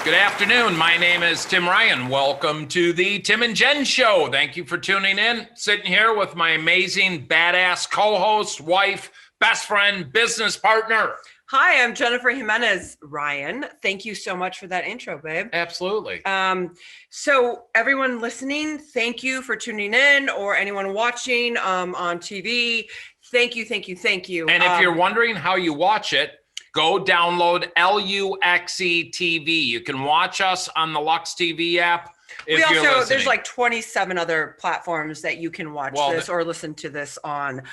Good afternoon. My name is Tim Ryan. Welcome to the Tim and Jenn Show. Thank you for tuning in. Sitting here with my amazing, badass co-host, wife, best friend, business partner. Hi, I'm Jennifer Jimenez. Ryan, thank you so much for that intro, babe. Absolutely. So everyone listening, thank you for tuning in, or anyone watching on TV. Thank you. And if you're wondering how you watch it, go download LUXE TV. You can watch us on the Lux TV app. There's like 27 other platforms that you can watch this or listen to this on.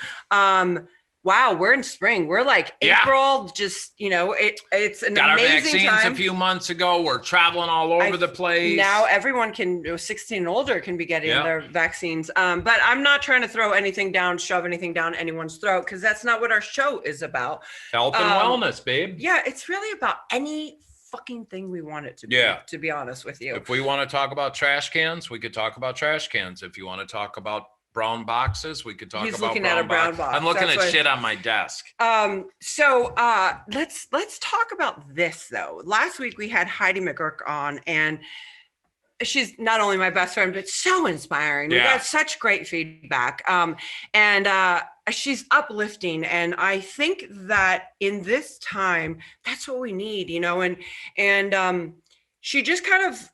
Wow, we're in spring. We're like April, just, it's an got amazing our vaccines time. A few months ago. We're traveling all over the place. Now everyone 16 and older can be getting their vaccines. But I'm not trying to shove anything down anyone's throat, because that's not what our show is about. Health and wellness, babe. Yeah, it's really about any fucking thing we want it to be, to be honest with you. If we want to talk about trash cans, we could talk about trash cans. If you want to talk about brown boxes, we could talk about looking at a brown box. I'm looking at shit on my desk. So let's talk about this though. Last week we had Heidi McGurk on, and she's not only my best friend, but so inspiring. We got such great feedback. And she's uplifting. And I think that in this time, that's what we need, and she just kind of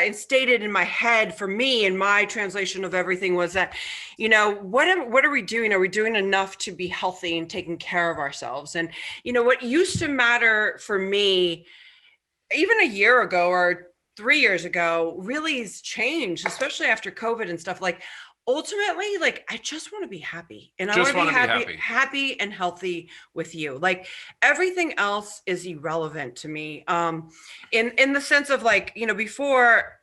instated in my head, for me, and my translation of everything was that, what are we doing? Are we doing enough to be healthy and taking care of ourselves? And, what used to matter for me, even a year ago or 3 years ago, really has changed, especially after COVID and stuff. Like, ultimately, like, I just want to be happy, and I want to be happy and healthy with you. Like, everything else is irrelevant to me. In the sense of, like, before,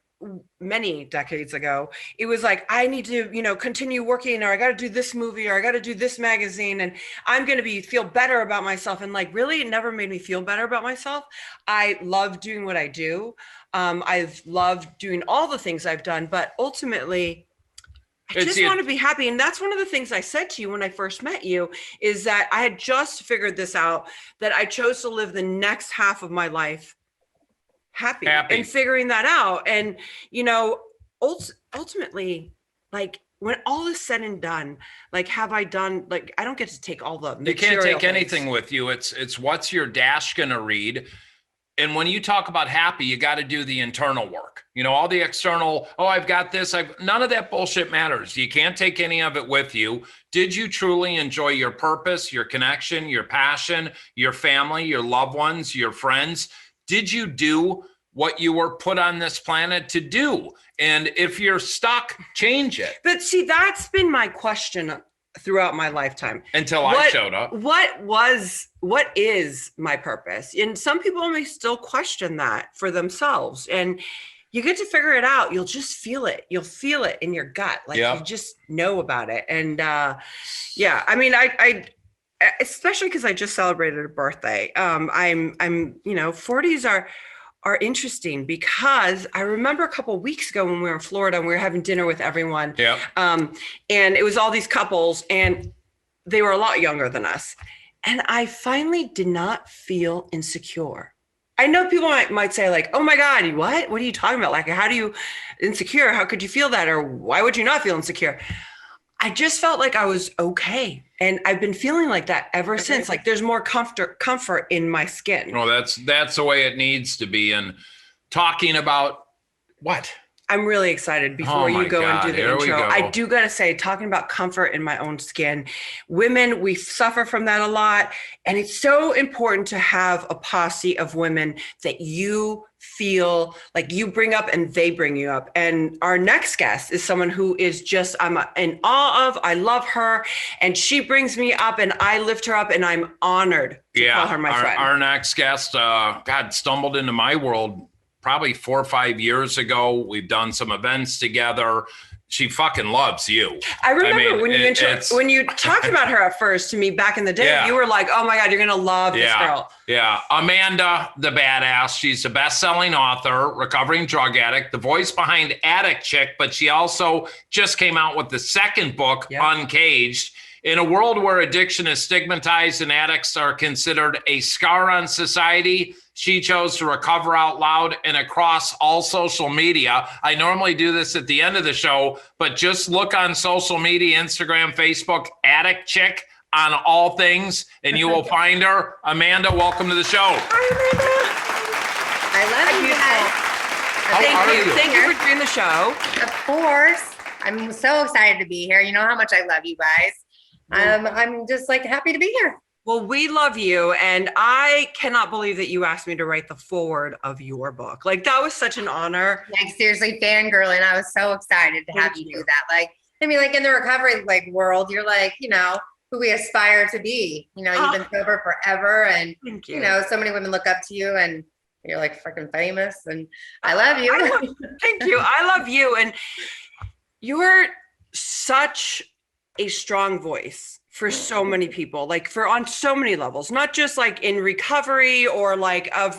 many decades ago, it was like, I need to, continue working, or I got to do this movie, or I got to do this magazine, and I'm going to feel better about myself. And like, really, it never made me feel better about myself. I love doing what I do. I've loved doing all the things I've done, but ultimately, I just want to be happy. And that's one of the things I said to you when I first met you, is that I had just figured this out, that I chose to live the next half of my life happy. And figuring that out. And, ultimately, like, when all is said and done, like, have I done, like, I don't get to take all the material. You can't take anything with you. It's what's your dash going to read. And when you talk about happy, you got to do the internal work. All the external, I've got this. None of that bullshit matters. You can't take any of it with you. Did you truly enjoy your purpose, your connection, your passion, your family, your loved ones, your friends? Did you do what you were put on this planet to do? And if you're stuck, change it. But see, that's been my question throughout my lifetime. Until I showed up. What is my purpose? And some people may still question that for themselves. And you get to figure it out. You'll just feel it. You'll feel it in your gut. Like, you just know about it. And I mean, I especially because I just celebrated a birthday. I'm 40s are interesting, because I remember a couple of weeks ago when we were in Florida and we were having dinner with everyone. And it was all these couples, and they were a lot younger than us. And I finally did not feel insecure. I know people might say, like, oh my God, what are you talking about? Like, how do you insecure? How could you feel that? Or why would you not feel insecure? I just felt like I was okay. And I've been feeling like that ever since. Like, there's more comfort in my skin. Well, that's the way it needs to be. And talking about what? I'm really excited before you go and do the intro. I do got to say, talking about comfort in my own skin, women, we suffer from that a lot. And it's so important to have a posse of women that you feel like you bring up and they bring you up. And our next guest is someone who is just, I'm in awe of. I love her, and she brings me up, and I lift her up, and I'm honored to call her my friend. Our next guest, stumbled into my world probably 4 or 5 years ago. We've done some events together. She fucking loves you. I remember when you talked about her at first to me back in the day, you were like, oh my God, you're going to love this girl. Yeah. Amanda, the badass. She's a best-selling author, recovering drug addict, the voice behind Addict Chick, but she also just came out with the second book, Uncaged. In a world where addiction is stigmatized and addicts are considered a scar on society, she chose to recover out loud and across all social media. I normally do this at the end of the show, but just look on social media, Instagram, Facebook, Addict Chick on all things, and you will find her. Amanda, welcome to the show. Hi, Amanda. I love you guys. How are you? Thank you for doing the show. Of course. I'm so excited to be here. You know how much I love you guys. I'm just like happy to be here. Well, we love you. And I cannot believe that you asked me to write the foreword of your book. Like, that was such an honor. Like, seriously, fangirling. I was so excited to have you do that. Like, I mean, like in the recovery like world, you're like, you know, who we aspire to be. You know, you've been sober forever, and you know, so many women look up to you, and you're like freaking famous. And I love you. Thank you. I love you. And you're such a strong voice for so many people, like for on so many levels, not just like in recovery or like of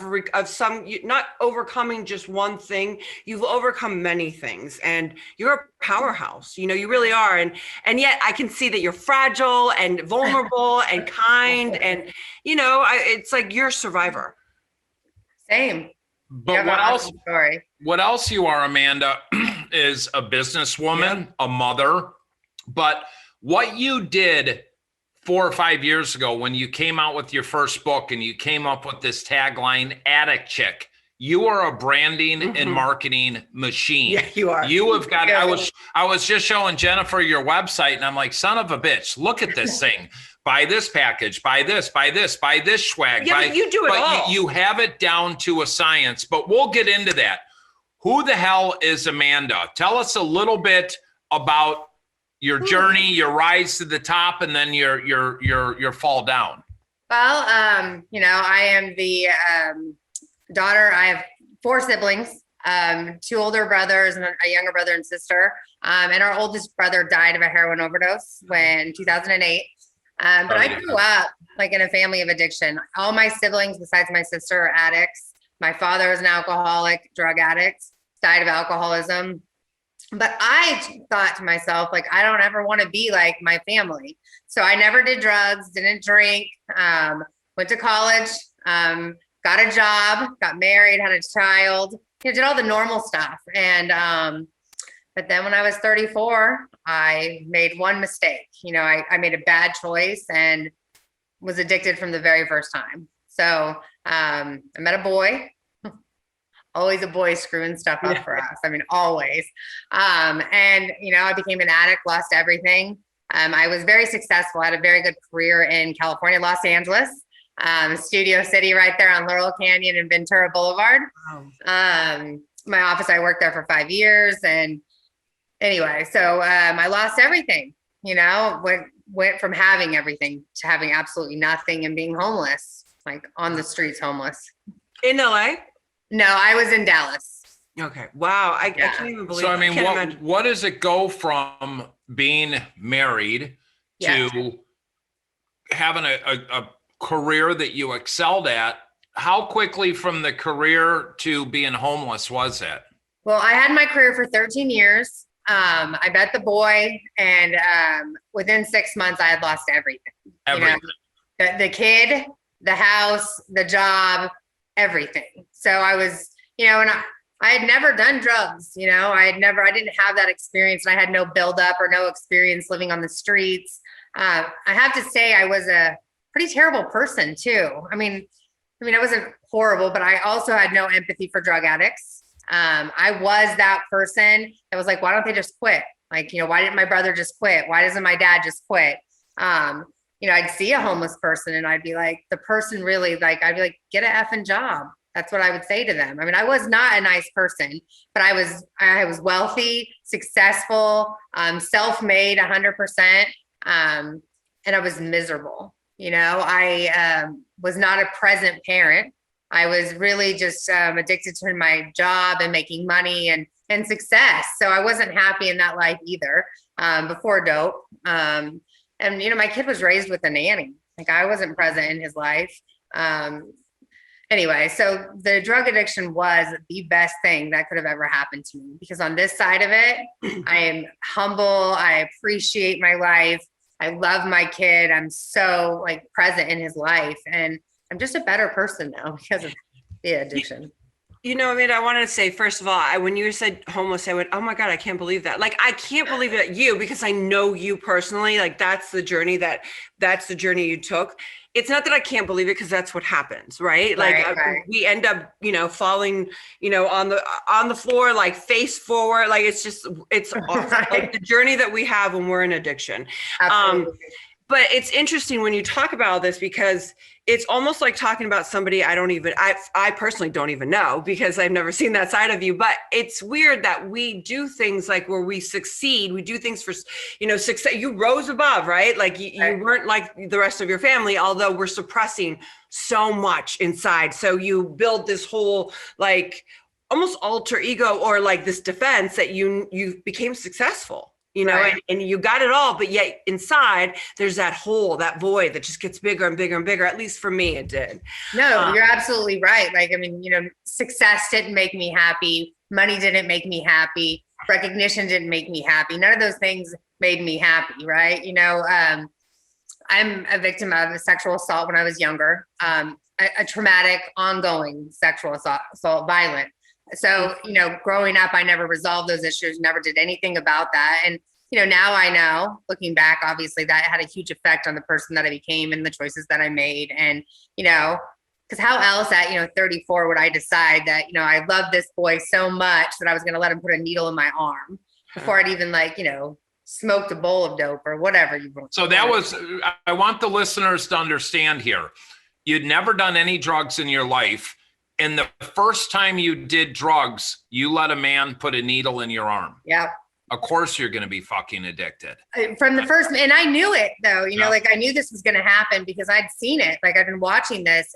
some, not overcoming just one thing. You've overcome many things, and you're a powerhouse. You know, you really are. And yet I can see that you're fragile and vulnerable and kind. And, you know, it's like you're a survivor. Same. But what else you are, Amanda, is a businesswoman, a mother. But what you did 4 or 5 years ago when you came out with your first book and you came up with this tagline, Addict Chick, you are a branding and marketing machine. Yeah, you are. You have got, I was just showing Jennifer your website, and I'm like, son of a bitch, look at this thing. Buy this package, buy this swag. Yeah, but you do it all. You have it down to a science, but we'll get into that. Who the hell is Amanda? Tell us a little bit about your journey, your rise to the top, and then your fall down. Well, you know, I am the daughter. I have 4 siblings, 2 older brothers and a younger brother and sister. And our oldest brother died of a heroin overdose in 2008. But I grew up like in a family of addiction. All my siblings, besides my sister, are addicts. My father is an alcoholic, drug addict, died of alcoholism. But I thought to myself, like, I don't ever want to be like my family. So I never did drugs, didn't drink, went to college, got a job, got married, had a child, you know, did all the normal stuff. And, but then when I was 34, I made one mistake. You know, I made a bad choice and was addicted from the very first time. So I met a boy. Always a boy screwing stuff up for us. I mean, always. And, you know, I became an addict, lost everything. I was very successful. I had a very good career in California, Los Angeles, Studio City right there on Laurel Canyon and Ventura Boulevard. Wow. My office, I worked there for 5 years. And anyway, so I lost everything, you know, went from having everything to having absolutely nothing and being homeless, like on the streets, homeless. In LA? No, I was in Dallas. Okay. Wow. I can't even believe. So I mean, what does it go from being married to having a career that you excelled at? How quickly from the career to being homeless was it? Well, I had my career for 13 years. I met the boy, and within 6 months, I had lost everything. Everything. You know, the kid, the house, the job, everything. So I was, you know, and I had never done drugs, you know, I didn't have that experience, and I had no buildup or no experience living on the streets. I have to say I was a pretty terrible person too. I mean, I wasn't horrible, but I also had no empathy for drug addicts. I was that person that was like, why don't they just quit? Like, you know, why didn't my brother just quit? Why doesn't my dad just quit? You know, I'd see a homeless person and I'd be like, the person really like, I'd be like, get an effing job. That's what I would say to them. I mean, I was not a nice person, but I was wealthy, successful, self-made 100%. And I was miserable. You know, I was not a present parent. I was really just addicted to my job and making money and success. So I wasn't happy in that life either before dope. And, you know, my kid was raised with a nanny. Like, I wasn't present in his life. Anyway, so the drug addiction was the best thing that could have ever happened to me, because on this side of it, I am humble. I appreciate my life. I love my kid. I'm so like present in his life, and I'm just a better person now because of the addiction. You know, I mean, I wanted to say, first of all, when you said homeless, I went, oh my God, I can't believe that. Like, I can't believe that because I know you personally, like that's the journey you took. It's not that I can't believe it, because that's what happens, right? Like Right. we end up, falling, on the floor, like face forward. Like, it's awesome. Right. Like the journey that we have when we're in addiction. Absolutely. But it's interesting when you talk about all this, because it's almost like talking about somebody I personally don't even know, because I've never seen that side of you. But it's weird that we do things like where we succeed. We do things for, success. You rose above, right? Like you weren't like the rest of your family, although we're suppressing so much inside. So you build this whole like almost alter ego, or like this defense that you became successful. Right. And you got it all, but yet inside there's that hole, that void that just gets bigger and bigger and bigger. At least for me, it did. No, you're absolutely right. Like, I mean, success didn't make me happy. Money didn't make me happy. Recognition didn't make me happy. None of those things made me happy. Right. I'm a victim of a sexual assault when I was younger, a traumatic, ongoing sexual assault, violent. So, growing up, I never resolved those issues, never did anything about that. And, now I know, looking back, obviously that had a huge effect on the person that I became and the choices that I made. And, because how else at, 34 would I decide that, I love this boy so much that I was going to let him put a needle in my arm before I'd even smoked a bowl of dope or whatever you want. So I want the listeners to understand here. You'd never done any drugs in your life. And the first time you did drugs, you let a man put a needle in your arm. Yeah. Of course you're going to be fucking addicted. From the first, and I knew it though, like I knew this was going to happen because I'd seen it. Like I've been watching this,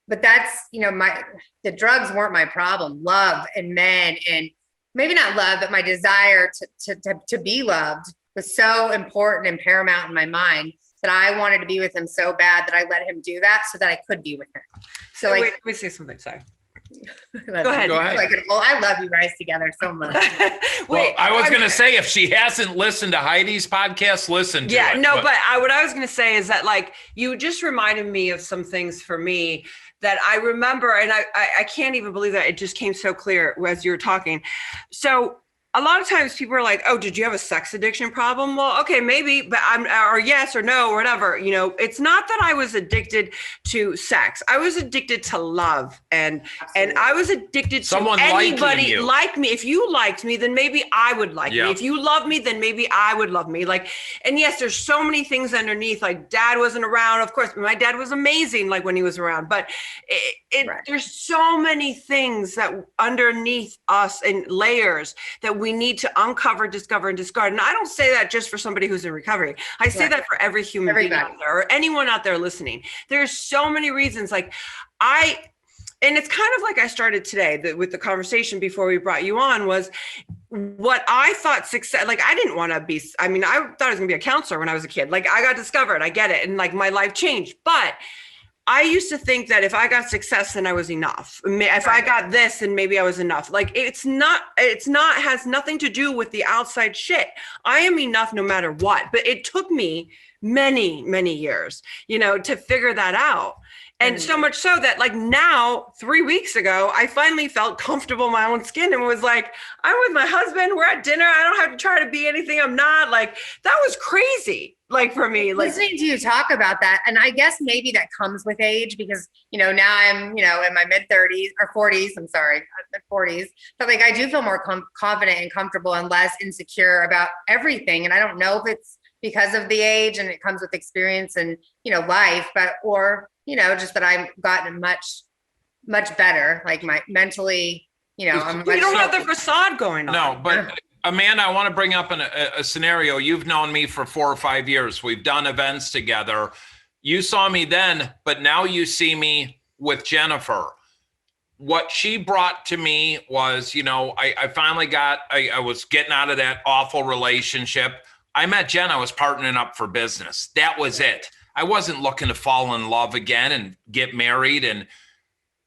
but that's, the drugs weren't my problem. Love and men, and maybe not love, but my desire to be loved was so important and paramount in my mind that I wanted to be with him so bad that I let him do that so that I could be with him. So wait, let me say something. Sorry. Go ahead. Well, I love you guys together so much. Well, I was going to say, if she hasn't listened to Heidi's podcast, listen to it. Yeah, no, but what I was going to say is that like, you just reminded me of some things for me that I remember, and I can't even believe that it just came so clear as you were talking. So a lot of times people are like, oh, did you have a sex addiction problem? Well, okay, maybe, but or yes or no or whatever. It's not that I was addicted to sex. I was addicted to love, and I was addicted to anybody like me. If you liked me, then maybe I would like me. If you love me, then maybe I would love me. Like, and yes, there's so many things underneath. Like dad wasn't around. Of course, my dad was amazing. Like when he was around, but there's so many things that underneath us and layers that we need to uncover, discover, and discard. And I don't say that just for somebody who's in recovery. I say that for every human being out there, or anyone out there listening. There's so many reasons. Like and it's kind of like I started today with the conversation before we brought you on, was what I thought success, like I didn't want to be, I thought I was gonna be a counselor when I was a kid. Like I got discovered, I get it. And like my life changed, but I used to think that if I got success, then I was enough. If I got this, then maybe I was enough. Like has nothing to do with the outside shit. I am enough no matter what. But it took me many, many years, to figure that out. And so much so that like now, 3 weeks ago, I finally felt comfortable in my own skin and was like, I'm with my husband, we're at dinner. I don't have to try to be anything I'm not. Like that was crazy. Like for me, like listening to you talk about that. And I guess maybe that comes with age because, now I'm, in my mid 30s or 40s, I'm sorry, mid 40s, but like, I do feel more confident and comfortable and less insecure about everything. And I don't know if it's because of the age and it comes with experience and, life, or just that I've gotten much, much better, like my mentally, I'm you don't have the facade going on. No, but Amanda, I want to bring up a scenario. You've known me for 4 or 5 years. We've done events together. You saw me then, but now you see me with Jennifer. What she brought to me was, I finally I was getting out of that awful relationship. I met Jen, I was partnering up for business. That was it. I wasn't looking to fall in love again and get married. And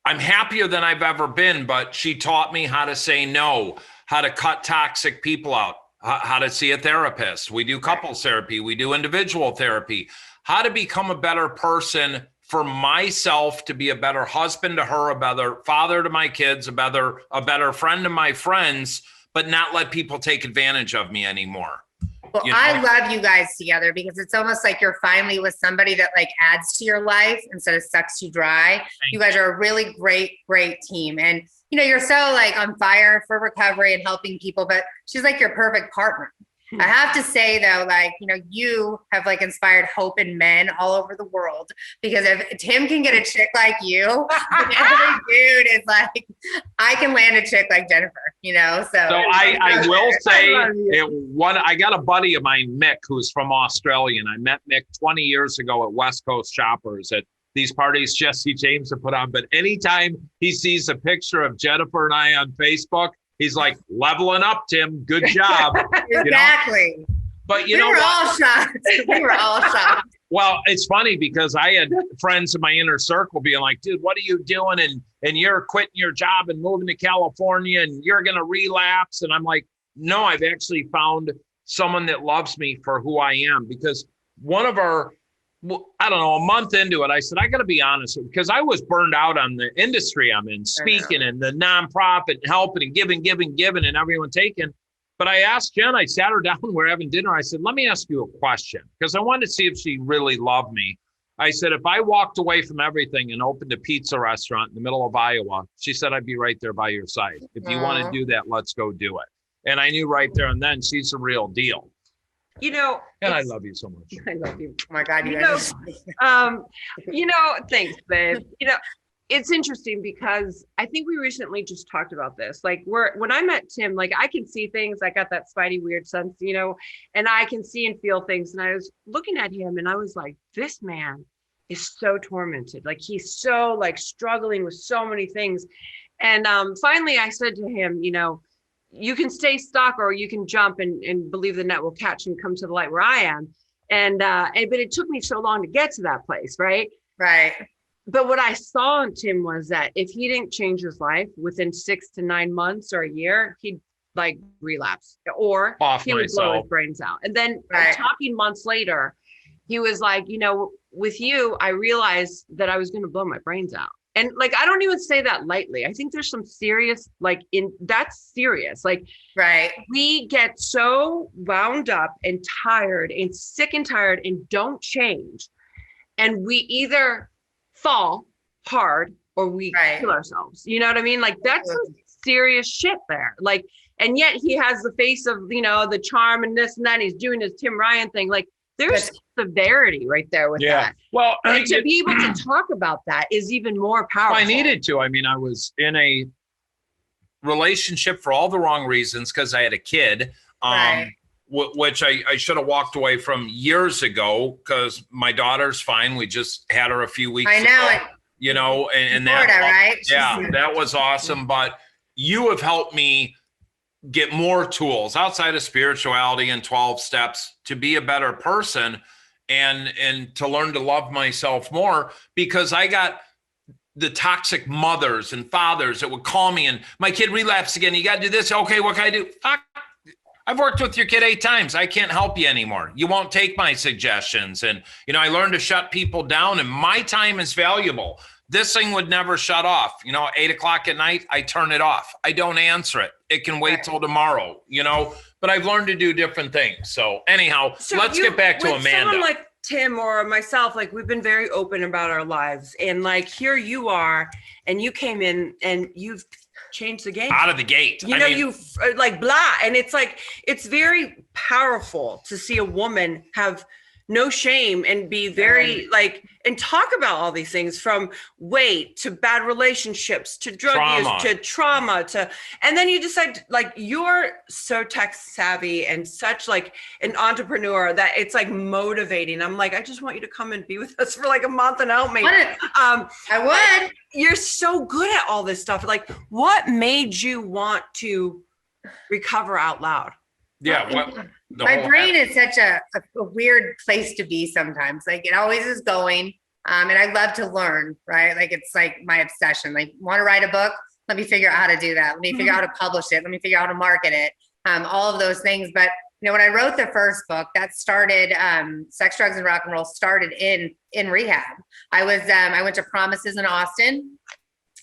I'm happier than I've ever been, but she taught me how to say no, how to cut toxic people out, how to see a therapist. We do couples therapy. We do individual therapy. How to become a better person for myself, to be a better husband to her, a better father to my kids, a better friend to my friends, but not let people take advantage of me anymore. Well, I love you guys together because it's almost like you're finally with somebody that like adds to your life instead of sucks you dry. You guys are a really great team. And, you know, you're so like on fire for recovery and helping people, but she's like your perfect partner. I have to say though, like, you know, you have like inspired hope in men all over the world, because if Tim can get a chick like you, every dude is like, I can land a chick like Jennifer, you know? So I will say I got a buddy of mine, Mick, who's from Australia. And I met Mick 20 years ago at West Coast Shoppers at these parties Jesse James had put on. But anytime he sees a picture of Jennifer and I on Facebook, he's like, leveling up, Tim. Good job. Exactly. You know? But you we know, were all shocked. We were all shocked. Well, it's funny because I had friends in my inner circle being like, dude, what are you doing? And you're quitting your job and moving to California and you're going to relapse. And I'm like, no, I've actually found someone that loves me for who I am. Because one of our, I don't know, a month into it, I said, I got to be honest, because I was burned out on the industry I'm in, speaking and the nonprofit and helping and giving and everyone taking. But I asked Jen, I sat her down, we're having dinner. I said, let me ask you a question, because I wanted to see if she really loved me. I said, if I walked away from everything and opened a pizza restaurant in the middle of Iowa, she said, I'd be right there by your side. If you want to do that, let's go do it. And I knew right there and then she's the real deal. You know, and I love you so much. I love you. Oh my God, you know, you know, thanks, babe. You know, it's interesting because I think we recently just talked about this. Like when I met Tim, like I can see things. I got that spidey weird sense, you know, and I can see and feel things. And I was looking at him and I was like, this man is so tormented. Like he's so like struggling with so many things. And finally I said to him, you know, you can stay stuck or you can jump and believe the net will catch and come to the light where I am. But it took me so long to get to that place. Right. Right. But what I saw in Tim was that if he didn't change his life within 6 to 9 months or a year, he'd like relapse or he would blow his brains out. And then talking months later, he was like, you know, with you, I realized that I was going to blow my brains out. And like, I don't even say that lightly. I think there's some serious, that's serious. Like, we get so wound up and tired and sick and tired and don't change. And we either fall hard or we kill ourselves. You know what I mean? Like that's some serious shit there. Like, and yet he has the face of, you know, the charm and this and that. And he's doing his Tim Ryan thing. Like, there's severity right there with that. Well, and to be able to talk about that is even more powerful. I needed to. I mean, I was in a relationship for all the wrong reasons because I had a kid, which I should have walked away from years ago because my daughter's fine. We just had her a few weeks ago. You know, and Florida, right? Yeah, that was awesome. But you have helped me get more tools outside of spirituality and 12 steps to be a better person and to learn to love myself more, because I got the toxic mothers and fathers that would call me and my kid relapsed again. You got to do this. Okay, what can I do? Fuck. I've worked with your kid 8 times. I can't help you anymore. You won't take my suggestions. And, you know, I learned to shut people down and my time is valuable. This thing would never shut off. You know, 8 o'clock at night, I turn it off. I don't answer it. It can wait till tomorrow, you know, but I've learned to do different things. So anyhow, let's get back to Amanda. Someone like Tim or myself, like we've been very open about our lives. And like, here you are, and you came in and you've changed the game. Out of the gate. You know, you like blah. And it's like, it's very powerful to see a woman have no shame and be very like, and talk about all these things from weight to bad relationships to drug use to trauma to, and then you decide like, you're so tech savvy and such like an entrepreneur that it's like motivating. I'm like, I just want you to come and be with us for like a month and help me. I would. You're so good at all this stuff. Like, what made you want to recover out loud? Yeah. My brain is such a weird place to be sometimes. Like it always is going. And I love to learn, right? Like it's like my obsession. Like, want to write a book? Let me figure out how to do that. Let me figure out how to publish it. Let me figure out how to market it. all of those things. But when I wrote the first book, that started Sex, Drugs, and Rock and Roll started in rehab. I went to Promises in Austin,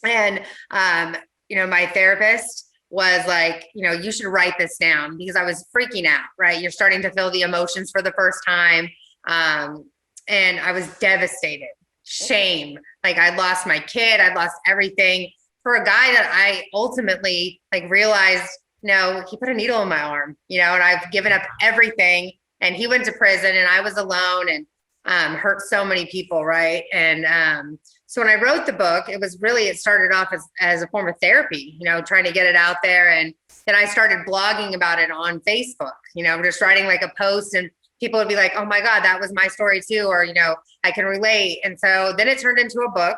and my therapist was like, you should write this down, because I was freaking out, right? You're starting to feel the emotions for the first time. And I was devastated, shame. Like, I lost my kid, I lost everything for a guy that I ultimately realized, he put a needle in my arm, and I've given up everything, and he went to prison and I was alone and hurt so many people. Right. And so when I wrote the book, it started off as a form of therapy, trying to get it out there. And then I started blogging about it on Facebook, just writing like a post, and people would be like, oh my God, that was my story too. Or, I can relate. And so then it turned into a book,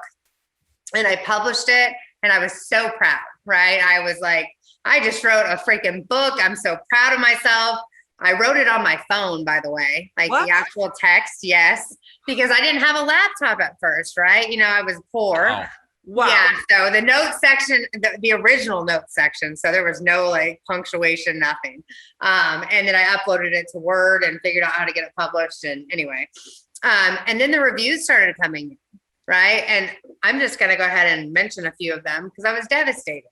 and I published it, and I was so proud, right? I was like, I just wrote a freaking book. I'm so proud of myself. I wrote it on my phone, by the way, the actual text. Yes. Because I didn't have a laptop at first, right? I was poor. Wow. Wow. Yeah. So the note section, the original note section. So there was no punctuation, nothing. And then I uploaded it to Word and figured out how to get it published. And anyway, and then the reviews started coming in, right? And I'm just going to go ahead and mention a few of them, because I was devastated.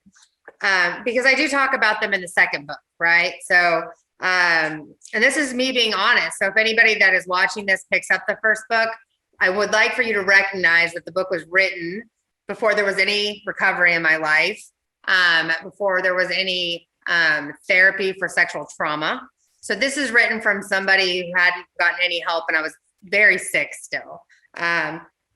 Because I do talk about them in the second book, right? So, and this is me being honest. So if anybody that is watching this picks up the first book, I would like for you to recognize that the book was written before there was any recovery in my life, before there was any therapy for sexual trauma. So this is written from somebody who hadn't gotten any help, and I was very sick still.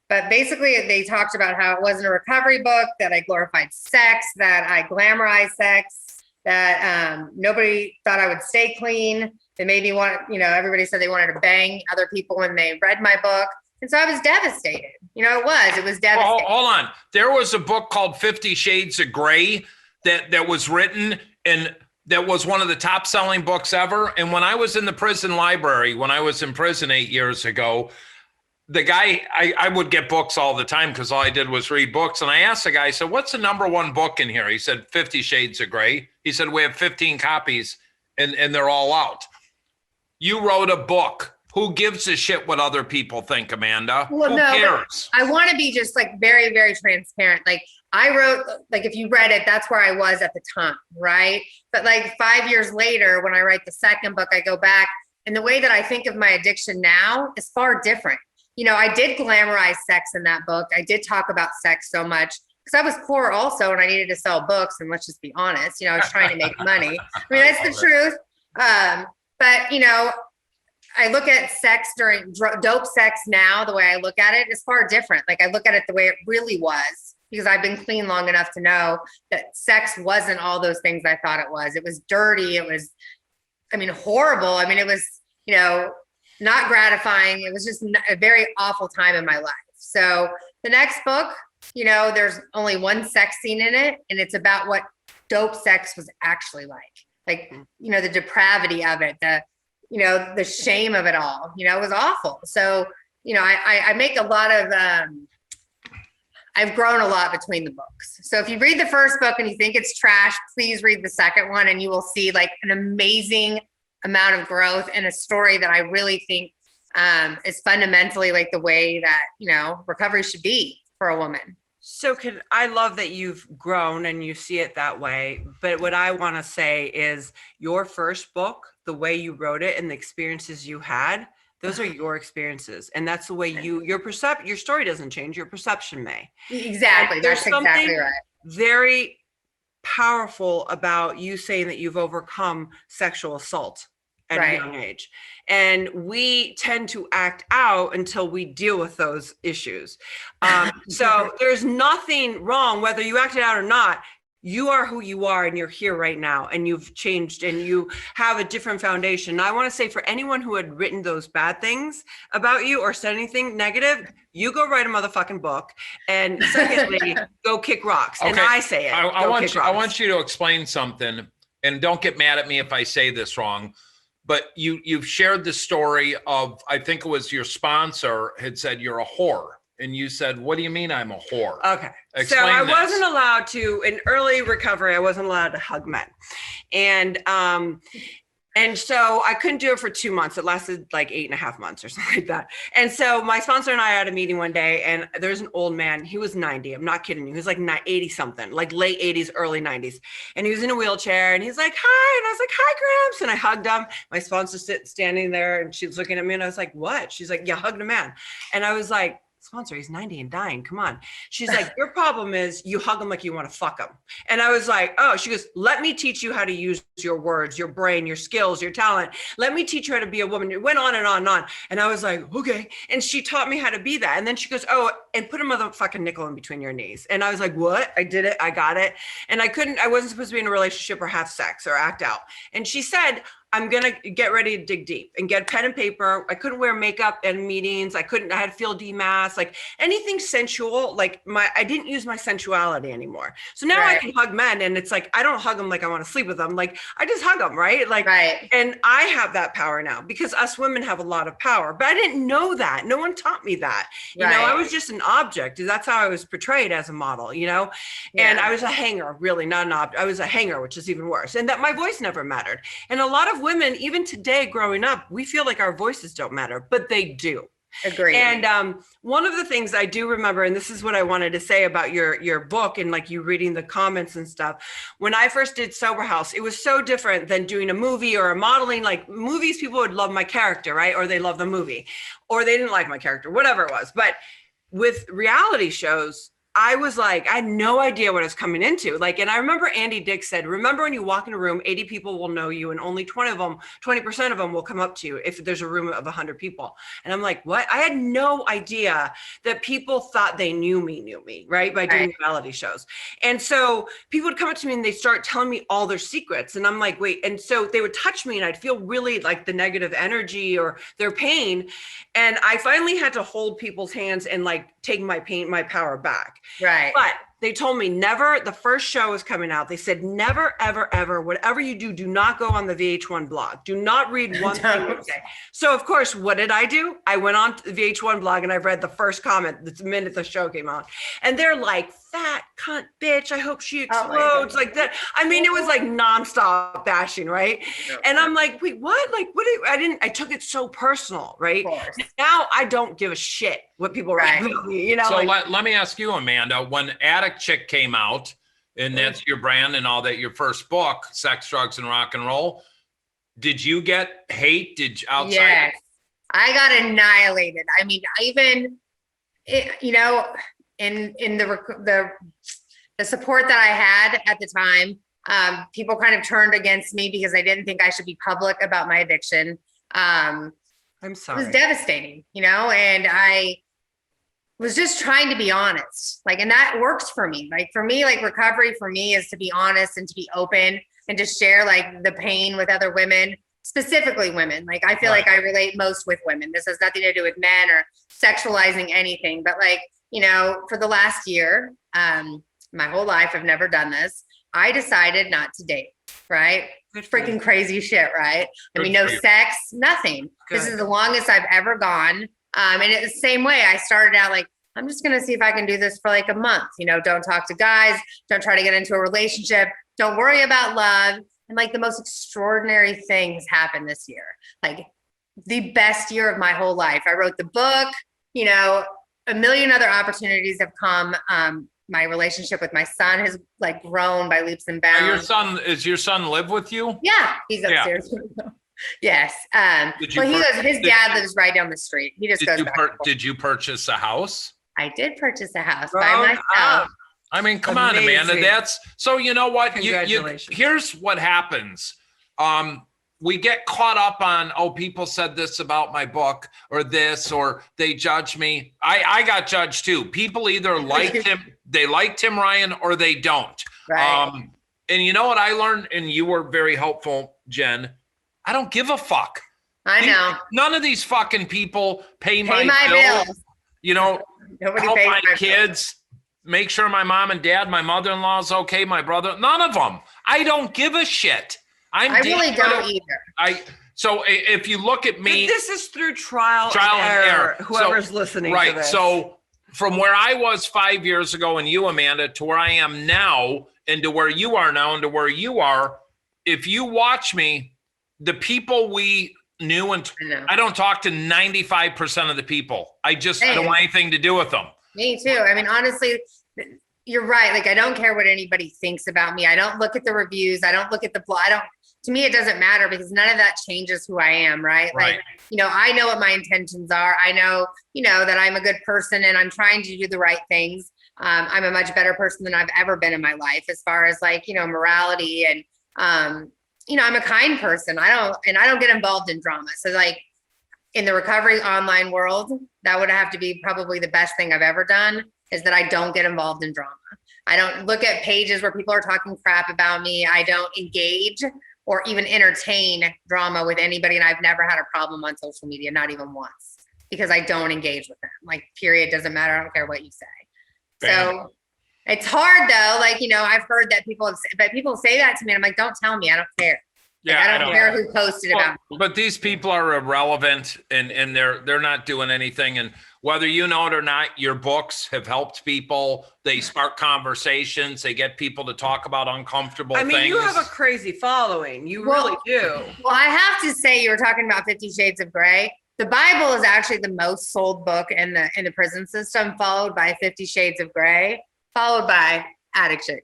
But basically, they talked about how it wasn't a recovery book, that I glorified sex, that I glamorized sex, that nobody thought I would stay clean. They made me want, everybody said they wanted to bang other people when they read my book. And so I was devastated. It was devastating. Well, hold on. There was a book called 50 Shades of Grey that was written, and that was one of the top selling books ever. And when I was in the prison library, when I was in prison 8 years ago, the guy, I would get books all the time, because all I did was read books. And I asked the guy, I said, what's the number one book in here? He said, 50 Shades of Grey. He said, we have 15 copies and they're all out. You wrote a book. Who gives a shit what other people think, Amanda? Well, Who cares? I want to be just very, very transparent. I wrote, if you read it, that's where I was at the time, right? But 5 years later, when I write the second book, I go back, and the way that I think of my addiction now is far different. I did glamorize sex in that book. I did talk about sex so much, because I was poor also, and I needed to sell books. And let's just be honest, I was trying to make money. That's the truth. But, I look at sex during dope sex now, the way I look at it is far different. I look at it the way it really was, because I've been clean long enough to know that sex wasn't all those things I thought it was. It was dirty. It was, horrible. It was, not gratifying. It was just a very awful time in my life. So the next book, there's only one sex scene in it, and it's about what dope sex was actually like, the depravity of it, the shame of it all, it was awful. So, I make a lot of, I've grown a lot between the books. So if you read the first book and you think it's trash, please read the second one, and you will see an amazing amount of growth and a story that I really think is fundamentally the way that, recovery should be for a woman. So I love that you've grown and you see it that way. But what I want to say is your first book, the way you wrote it and the experiences you had, those are your experiences. And that's the way your story doesn't change. Your perception may. Exactly. That's exactly right. Very powerful about you saying that you've overcome sexual assault at a young age. And we tend to act out until we deal with those issues. So there's nothing wrong, whether you acted out or not. You are who you are, and you're here right now, and you've changed, and you have a different foundation. And I want to say, for anyone who had written those bad things about you or said anything negative, you go write a motherfucking book. And secondly, go kick rocks. Okay. And I say it. I want you to explain something, and don't get mad at me if I say this wrong. But you've shared the story of, I think it was your sponsor had said you're a whore. and you said, what do you mean I'm a whore? Okay. Explain so I this. wasn't allowed to, in early recovery, I wasn't allowed to hug men. And so I couldn't do it for 2 months. It lasted like 8.5 months or something like that. And so my sponsor and I had a meeting one day, and there's an old man. He was 90. I'm not kidding you. He was like 80 something, like late 80s, early 90s. And he was in a wheelchair, and he's like, hi. And I was like, hi, Gramps. And I hugged him. My sponsor's standing there, and she was looking at me, and I was like, what? She's like, yeah, hugged a man. And I was like, sponsor, he's 90 and dying. Come on. She's like, your problem is you hug him like you want to fuck him. And I was like, oh, she goes, let me teach you how to use your words, your brain, your skills, your talent. Let me teach you how to be a woman. It went on and on and on. And I was like, okay. And she taught me how to be that. And then she goes, oh, and put a motherfucking nickel in between your knees. And I was like, what? I did it. I got it. And I wasn't supposed to be in a relationship or have sex or act out. And she said, I'm going to get ready to dig deep and get pen and paper. I couldn't wear makeup in meetings. I had field D mask, like anything sensual. Like I didn't use my sensuality anymore. So now I can hug men, and it's like, I don't hug them like I want to sleep with them. Like I just hug them. Right. Like, and I have that power now because us women have a lot of power, but I didn't know that. No one taught me that. You know, I was just an object. That's how I was portrayed as a model, you know, and I was a hanger, really not an object. I was a hanger, which is even worse. And that my voice never mattered. And a lot of women, even today growing up, we feel like our voices don't matter, but they do. Agree. And one of the things I do remember, and this is what I wanted to say about your book and like you reading the comments and stuff. When I first did Sober House, it was so different than doing a movie or a modeling. Like movies, people would love my character, right? Or they love the movie, or they didn't like my character, whatever it was. But with reality shows, I was like, I had no idea what I was coming into. Like, and I remember Andy Dick said, remember when you walk in a room, 80 people will know you and only 20% of them will come up to you if there's a room of 100 people. And I'm like, what? I had no idea that people thought they knew me, right? By doing reality shows. And so people would come up to me and they start telling me all their secrets. And I'm like, wait. And so they would touch me and I'd feel really like the negative energy or their pain. And I finally had to hold people's hands and like take my pain, my power back. Right. But they told me never, the first show was coming out. They said, never, ever, ever, whatever you do not go on the VH1 blog. Do not read one thing. So of course, what did I do? I went on to the VH1 blog and I read the first comment the minute the show came out. And they're like, fat cunt bitch, I hope she explodes, like that. I mean, it was like nonstop bashing, right? Yeah. And I'm like, wait, what? Like, I took it so personal, right? Now I don't give a shit what people write about me, you know? So like, let me ask you, Amanda, when Addict Chick came out, and that's your brand and all that, your first book, Sex, Drugs, and Rock and Roll, did you get hate? Outside? Yes, I got annihilated. I mean, you know, in the support that I had at the time, people kind of turned against me because I didn't think I should be public about my addiction. I'm sorry. It was devastating, you know, and I was just trying to be honest, like, and that works for me. Like for me, like recovery for me is to be honest and to be open and to share like the pain with other women, specifically women. Like I feel like I relate most with women. This has nothing to do with men or sexualizing anything, but like, you know, for the last year, my whole life, I've never done this. I decided not to date, right? Freaking crazy shit, right? I mean, no sex, nothing. Good. This is the longest I've ever gone. And it's the same way. I started out like, I'm just going to see if I can do this for like a month. You know, don't talk to guys. Don't try to get into a relationship. Don't worry about love. And like the most extraordinary thing has happened this year. Like the best year of my whole life. I wrote the book, you know, a million other opportunities have come. My relationship with my son has like grown by leaps and bounds. Is your son live with you? Yeah, he's upstairs. Yeah. Yes. His dad lives right down the street. He just goes back. Did you purchase a house? I did purchase a house by myself. I mean, come on, Amanda. So you know what? Congratulations. Here's what happens. We get caught up on, people said this about my book or this, or they judge me. I got judged too. People either liked him, they like Tim Ryan, or they don't. Right. And you know what I learned, and you were very helpful, Jen. I don't give a fuck. I know. None of these fucking people pay my bills. You know, nobody help pays my kids. bills. Make sure my mom and dad, my mother-in-law's okay, my brother, none of them. I don't give a shit. I really don't either. So if you look at me, but this is through trial and error. Whoever's listening to this. So from where I was 5 years ago and you, Amanda, to where I am now and to where you are now and to where you are, if you watch me, the people we knew, and I don't talk to 95% of the people. I don't want anything to do with them. Me too. I mean, honestly, you're right. Like, I don't care what anybody thinks about me. I don't look at the reviews. I don't look at the blog. To me, it doesn't matter because none of that changes who I am, right? Like, I know what my intentions are. I know, that I'm a good person and I'm trying to do the right things. I'm a much better person than I've ever been in my life as far as like, morality and, I'm a kind person. I don't get involved in drama. So like in the recovery online world, that would have to be probably the best thing I've ever done, is that I don't get involved in drama. I don't look at pages where people are talking crap about me. I don't engage or even entertain drama with anybody. And I've never had a problem on social media, not even once, because I don't engage with them. Like, period, doesn't matter. I don't care what you say. So it's hard though. Like, I've heard that people say that to me. And I'm like, don't tell me. I don't care. Like, I don't care who posted about me. But these people are irrelevant and they're not doing anything. And whether you know it or not, your books have helped people. They spark conversations. They get people to talk about uncomfortable things. You have a crazy following. You really do. Well, I have to say, you were talking about 50 Shades of Grey. The Bible is actually the most sold book in the prison system, followed by 50 Shades of Grey, followed by Addict Chick.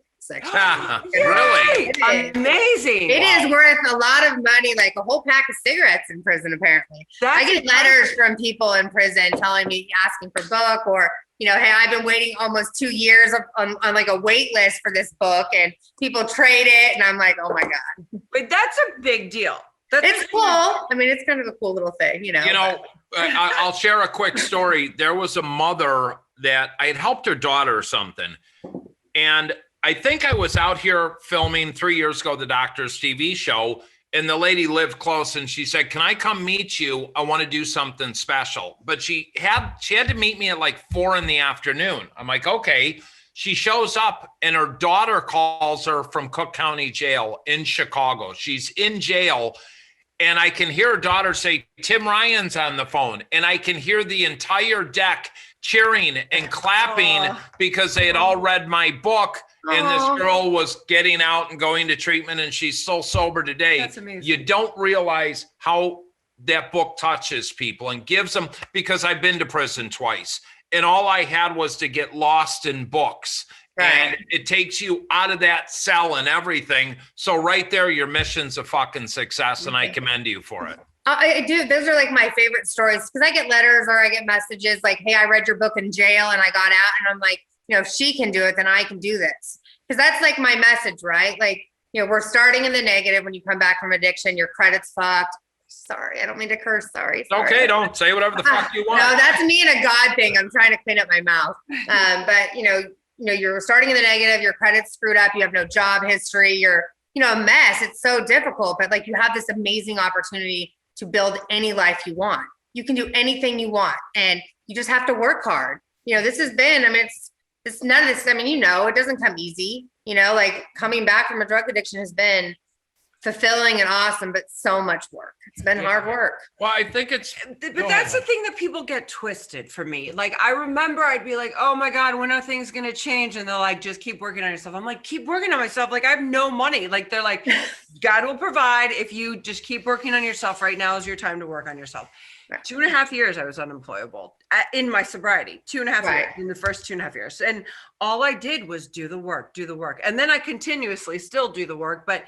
Really? Amazing. It is worth a lot of money, like a whole pack of cigarettes in prison, apparently. I get letters from people in prison telling me, asking for book, or, hey, I've been waiting almost 2 years on like a wait list for this book, and people trade it. And I'm like, oh my God. But that's a big deal. It's cool. I mean, it's kind of a cool little thing, I'll share a quick story. There was a mother that I had helped her daughter or something. And I think I was out here filming 3 years ago, the Doctor's TV show, and the lady lived close and she said, can I come meet you? I want to do something special. But she had to meet me at like 4 p.m. I'm like, okay. She shows up and her daughter calls her from Cook County Jail in Chicago. She's in jail. And I can hear her daughter say, Tim Ryan's on the phone. And I can hear the entire deck cheering and clapping because they had all read my book. And this girl was getting out and going to treatment, and she's still sober today. That's amazing. You don't realize how that book touches people and gives them, because I've been to prison twice, and all I had was to get lost in books. Right. And it takes you out of that cell and everything. So right there, your mission's a fucking success, and I commend you for it. I do. Those are like my favorite stories, because I get letters or I get messages like, hey, I read your book in jail and I got out, and I'm like, if she can do it, then I can do this. Because that's like my message, right? Like, we're starting in the negative when you come back from addiction, your credit's fucked. Sorry, I don't mean to curse. Sorry. Okay, don't say whatever the fuck you want. No, that's me and a God thing. I'm trying to clean up my mouth. But you're starting in the negative, your credit's screwed up, you have no job history, you're, a mess. It's so difficult, but like, you have this amazing opportunity to build any life you want. You can do anything you want, and you just have to work hard. This has been, it's none of this. It doesn't come easy, like coming back from a drug addiction has been fulfilling and awesome, but so much work. It's been hard work. Well, I think but that's the thing that people get twisted for me. Like, I remember I'd be like, oh my God, when are things going to change? And they're like, just keep working on yourself. I'm like, keep working on myself. Like, I have no money. Like, they're like, God will provide. If you just keep working on yourself, right now is your time to work on yourself. 2.5 years I was unemployable in my sobriety, 2.5 years, in the first 2.5 years. And all I did was do the work. And then I continuously still do the work, but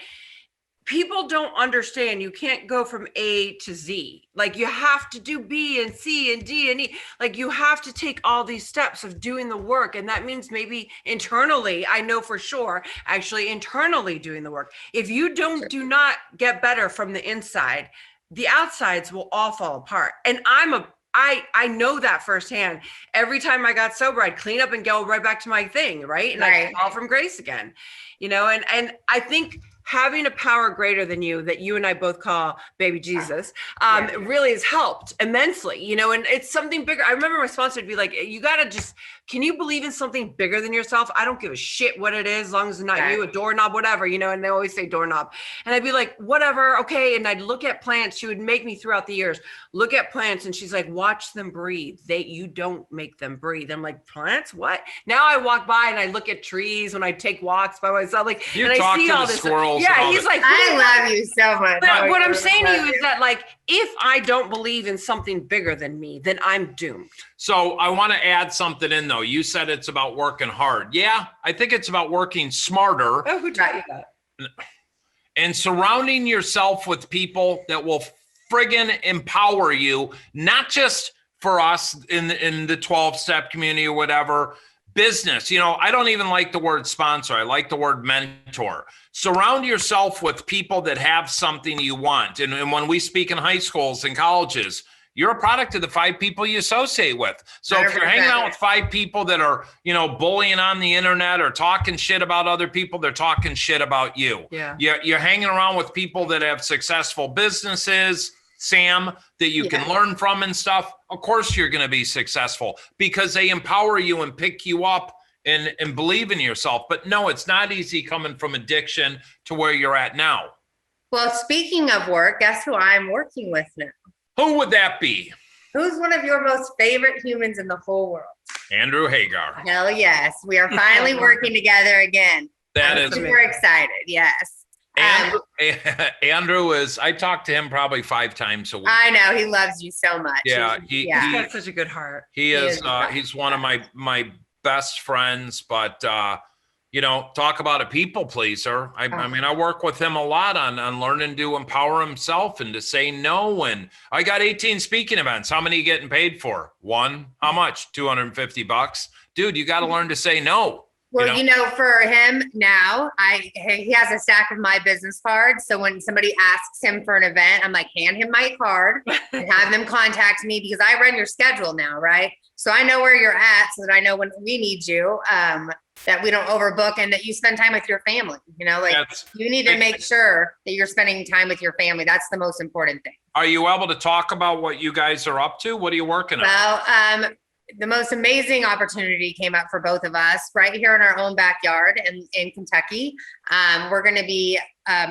people don't understand. You can't go from A to Z. Like, you have to do B and C and D and E. Like, you have to take all these steps of doing the work. And that means maybe internally, I know for sure, actually internally doing the work. If you do not get better from the inside, the outsides will all fall apart. And I know that firsthand. Every time I got sober, I'd clean up and go right back to my thing, right? And I'd fall from grace again, and I think having a power greater than you, that you and I both call baby Jesus, really has helped immensely, and it's something bigger. I remember my sponsor would be like, you got to just can you believe in something bigger than yourself? I don't give a shit what it is, as long as it's not Right. you, a doorknob, whatever, you know, and they always say doorknob. And I'd be like, whatever, okay. And I'd look at plants. She would make me throughout the years, look at plants. And she's like, watch them breathe. You don't make them breathe. I'm like, plants? What? Now I walk by and I look at trees when I take walks by myself. Like, You and talk I see to all the this. squirrels. Yeah, and all he's that. like, I love you so much. but what I'm I saying to love you is that, like, if I don't believe in something bigger than me, then I'm doomed. So I want to add something in though. You said it's about working hard. Yeah, I think it's about working smarter Oh, who taught you that? and surrounding yourself with people that will friggin' empower you, not just for us in the 12-step community or whatever. Business, you know, I don't even like the word sponsor. I like the word mentor. Surround yourself with people that have something you want. And when we speak in high schools and colleges, you're a product of the 5 people you associate with. So if you're hanging out with 5 people that are, you know, bullying on the internet or talking shit about other people, they're talking shit about you. Yeah. You're hanging around with people that have successful businesses, Sam, that you can learn from and stuff. Of course you're going to be successful because they empower you and pick you up and believe in yourself. But no, it's not easy coming from addiction to where you're at now. Well, speaking of work, guess who I'm working with now? Who would that be? Who's one of your most favorite humans in the whole world? Andrew Hagar. Hell yes. We are finally working together again. That I'm is super excited. Yes. Andrew is, I talk to him probably 5 times a week. I know he loves you so much. Yeah, He's got such a good heart. He is he's one of my best friends, but you know, talk about a people pleaser. I mean, I work with him a lot on learning to empower himself and to say no. And I got 18 speaking events. How many are you getting paid for? 1. How much? $250. Dude, you got to learn to say no. Well, you know, for him now, he has a stack of my business cards. So when somebody asks him for an event, I'm like, hand him my card and have them contact me because I run your schedule now, right? So I know where you're at so that I know when we need you, that we don't overbook and that you spend time with your family. You know, like you need to make sure that you're spending time with your family. That's the most important thing. Are you able to talk about what you guys are up to? What are you working on? Well, the most amazing opportunity came up for both of us right here in our own backyard in Kentucky. We're going to be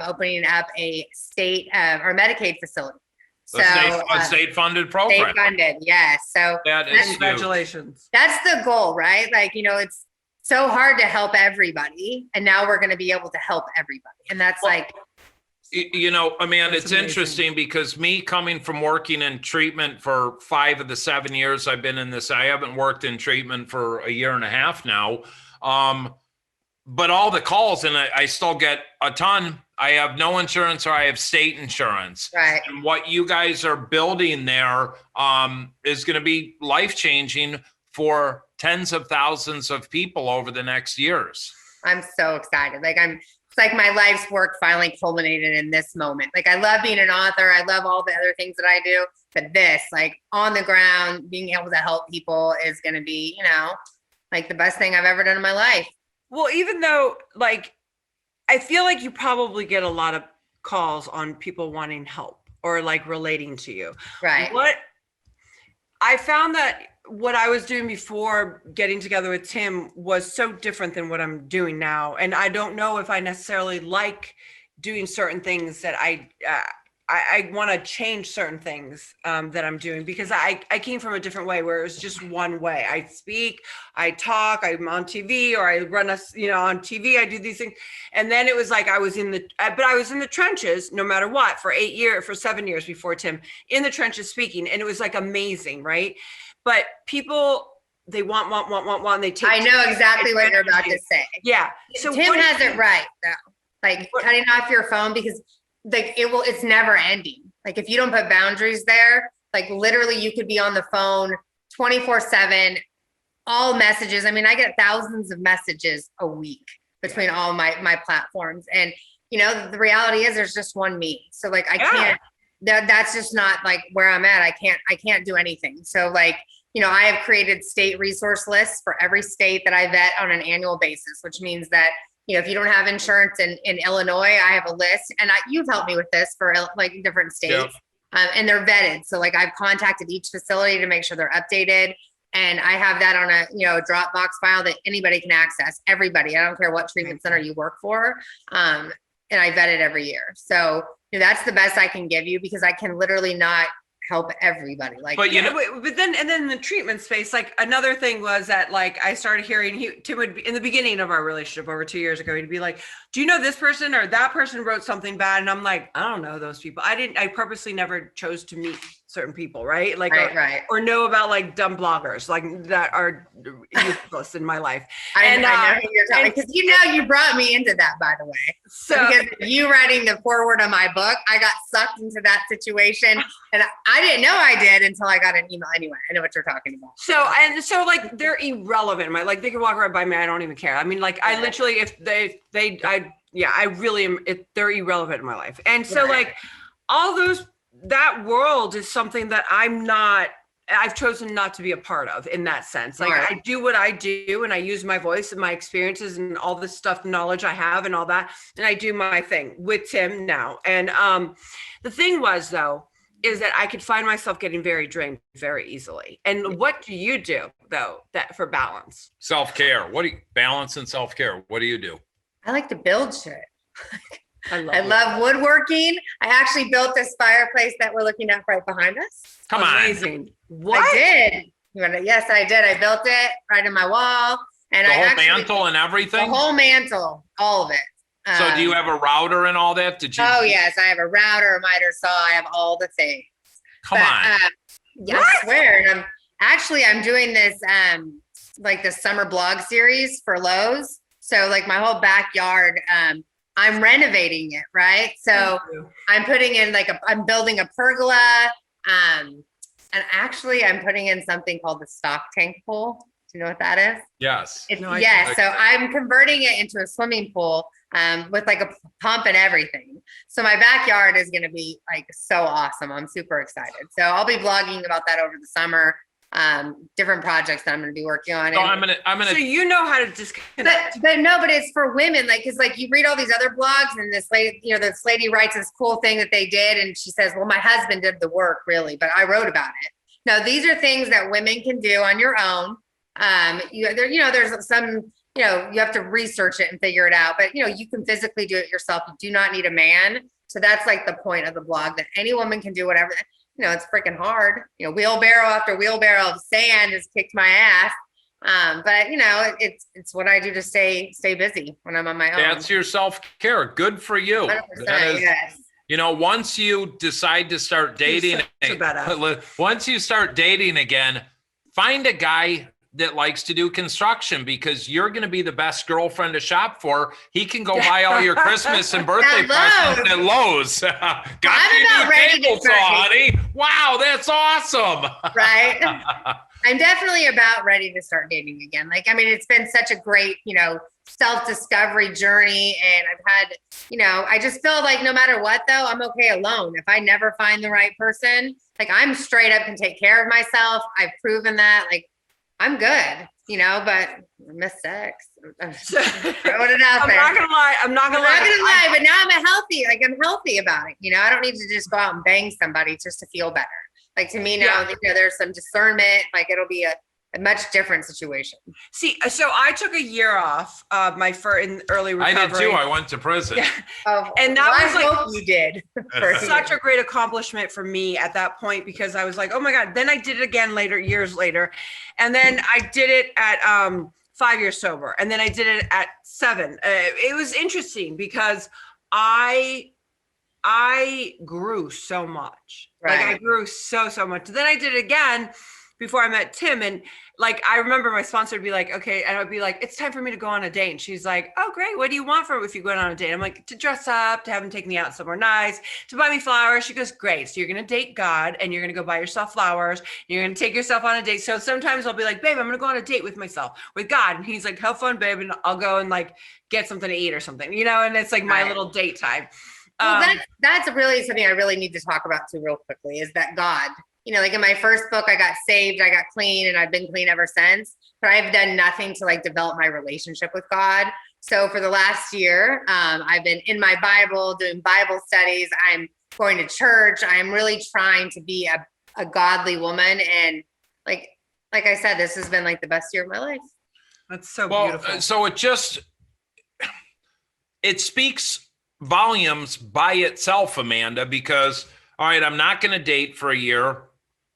opening up a state or Medicaid facility. So a state-funded program. State-funded, yes. So that is congratulations. That's the goal, right? Like, you know, it's so hard to help everybody, and now we're going to be able to help everybody, and that's like. You know, Amanda, it's amazing. interesting because me coming from working in treatment for 5 of the 7 years I've been in this, I haven't worked in treatment for a year and a half now. But all the calls, and I still get a ton. I have no insurance or I have state insurance. Right. And what you guys are building there is going to be life-changing for tens of thousands of people over the next years. I'm so excited. It's like my life's work finally culminated in this moment. Like I love being an author. I love all the other things that I do, but this, like on the ground, being able to help people is going to be, you know, like the best thing I've ever done in my life. Well, even though, like, I feel like you probably get a lot of calls on people wanting help or like relating to you. Right. What I found that what I was doing before getting together with Tim was so different than what I'm doing now. And I don't know if I necessarily like doing certain things that I want to change certain things that I'm doing because I came from a different way where it was just one way. I speak, I talk, I'm on TV or I run on TV, I do these things. And then it was like, I was in the trenches no matter what for 7 years before Tim, in the trenches speaking. And it was like amazing. Right. But people, they want, and they take. I know exactly what you're about to say. Yeah. So Tim has it right though. Like cutting off your phone because like it's never ending. Like if you don't put boundaries there, like literally you could be on the phone 24/7, all messages. I mean, I get thousands of messages a week between all my platforms. And you know, the reality is there's just one me. So like I can't, that's just not like where I'm at. I can't do anything. So like, you know, I have created state resource lists for every state that I vet on an annual basis, which means that, you know, if you don't have insurance in Illinois, I have a list, and you've helped me with this for like different states, and they're vetted. So like I've contacted each facility to make sure they're updated. And I have that on a, Dropbox file that anybody can access, everybody. I don't care what treatment center you work for. And I vet it every year. So that's the best I can give you, because I can literally not help everybody. Like, but then the treatment space, like another thing was that, like, I started hearing Tim would be, in the beginning of our relationship over 2 years ago, he'd be like, do you know this person or that person wrote something bad? And I'm like, I don't know those people. I purposely never chose to meet certain people, right? Like, right. Or know about like dumb bloggers, like that are useless in my life. I know who you're talking, because you brought me into that, by the way. So because you writing the foreword of my book, I got sucked into that situation, and I didn't know I did until I got an email. Anyway, I know what you're talking about. So like they're irrelevant. Like they can walk right by me. I don't even care. I mean, like I literally, if I really am. They're irrelevant in my life, and so like all those. That world is something that I've chosen not to be a part of in that sense. Like I do what I do, and I use my voice and my experiences and all this stuff, knowledge I have and all that. And I do my thing with Tim now. And the thing was, though, is that I could find myself getting very drained very easily. And what do you do, though, that for balance? Self-care. Balance and self-care? What do you do? I like to build shit. I love woodworking. I actually built this fireplace that we're looking at right behind us. Come on. Amazing. What? I did. Yes, I did. I built it right in my wall. And the whole mantle and everything? The whole mantle, all of it. So do you have a router and all that? Oh, yes. I have a router, a miter saw. I have all the things. Come on. Yeah, I swear. And I'm doing this, like the summer blog series for Lowe's. So like my whole backyard, I'm renovating it, right? So I'm putting in I'm building a pergola. And actually I'm putting in something called the stock tank pool. Do you know what that is? Yes. So I'm converting it into a swimming pool with like a pump and everything. So my backyard is going to be like so awesome. I'm super excited. So I'll be blogging about that over the summer. Different projects that I'm going to be working on. So I'm gonna. So you know how to disconnect. But it's for women. Like, cause like you read all these other blogs and this lady writes this cool thing that they did. And she says, well, my husband did the work really, but I wrote about it. No, these are things that women can do on your own. There's some, you have to research it and figure it out, but you can physically do it yourself. You do not need a man. So that's like the point of the blog, that any woman can do whatever. It's freaking hard. Wheelbarrow after wheelbarrow of sand has kicked my ass. But it's what I do to stay busy when I'm on my own. That's your self-care. Good for you. 100%, yes. Once you decide to start dating, once you start dating again, find a guy that likes to do construction, because you're going to be the best girlfriend to shop for. He can go buy all your Christmas and birthday presents at Lowe's. Got you a new table saw, honey. Wow, that's awesome. Right. I'm definitely about ready to start dating again. It's been such a great, self-discovery journey. And I've had, I just feel like no matter what, though, I'm okay alone. If I never find the right person, I'm straight up can take care of myself. I've proven that. I'm good, but I miss sex. Throwing it out there. I'm not gonna lie, but now I'm healthy about it. I don't need to just go out and bang somebody just to feel better. To me now, there's some discernment. It'll be a much different situation. See, so I took a year off, in early recovery. I did too. I went to prison. Yeah. And that was you did. Such a great accomplishment for me at that point, because I was like, oh my God. Then I did it again years later. And then I did it at 5 years sober. And then I did it at 7. It was interesting because I grew so much. Right. I grew so much. Then I did it again before I met Tim. And I remember my sponsor would be like, okay. And I'd be like, it's time for me to go on a date. And she's like, oh, great. What do you want if you go on a date? I'm like, to dress up, to have him take me out somewhere nice, to buy me flowers. She goes, great. So you're going to date God, and you're going to go buy yourself flowers. And you're going to take yourself on a date. So sometimes I'll be like, babe, I'm going to go on a date with God. And he's like, have fun, babe. And I'll go and get something to eat or something, and it's my little date time. Well, that's really something I really need to talk about too real quickly, is that God. In my first book, I got saved, I got clean, and I've been clean ever since. But I've done nothing to develop my relationship with God. So for the last year, I've been in my Bible, doing Bible studies. I'm going to church. I'm really trying to be a godly woman. And like I said, this has been like the best year of my life. That's so Well, beautiful. so it speaks volumes by itself, Amanda, because, all right, I'm not going to date for a year.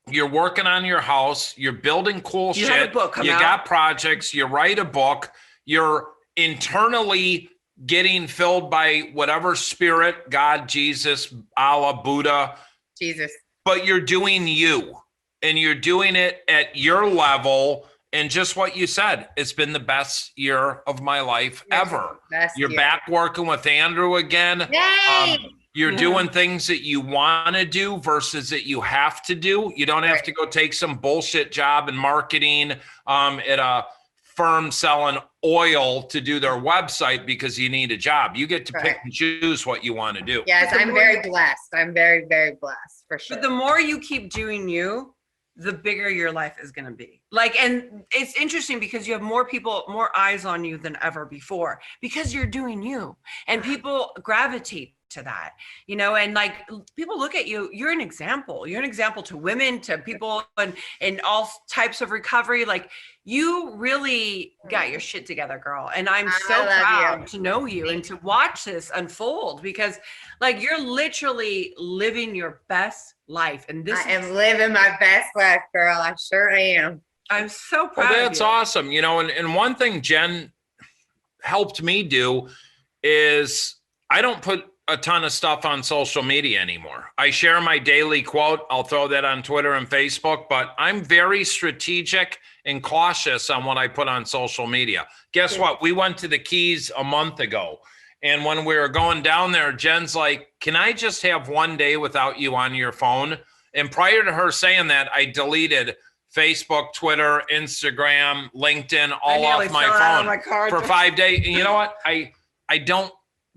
You're working on your house. You're building cool You shit. have a book come you out. got projects. You write a book. You're internally getting filled by whatever spirit, God, Jesus, Allah, Buddha, Jesus. but you're doing you, and you're doing it at your level. And just what you said, it's been the best year of my life ever. You're back working with Andrew again. Yay! You're doing things that you want to do versus that you have to do. You don't have to go take some bullshit job in marketing at a firm selling oil to do their website because you need a job. You get to pick and choose what you want to do. Yes, I'm very blessed. I'm very, very blessed for sure. But the more you keep doing you, the bigger your life is going to be. Like, and it's interesting because you have more people, more eyes on you than ever before because you're doing you, and people gravitate to that, you know, and like people look at you, you're an example. You're an example to women, to people and all types of recovery. Like you really got your shit together, girl. And I'm so proud to know you and to watch this unfold because like you're literally living your best life. And this I am living my best life, girl. I sure am. I'm so proud. Well, that's awesome. You know, and one thing Jen helped me do is I don't put a ton of stuff on social media anymore. I share my daily quote. I'll throw that on Twitter and Facebook, but I'm very strategic and cautious on what I put on social media. Guess what? We went to the Keys a month ago. And when we were going down there, Jen's like, can I just have one day without you on your phone? And prior to her saying that, I deleted Facebook, Twitter, Instagram, LinkedIn, all off my phone for 5 days. And you know what? I don't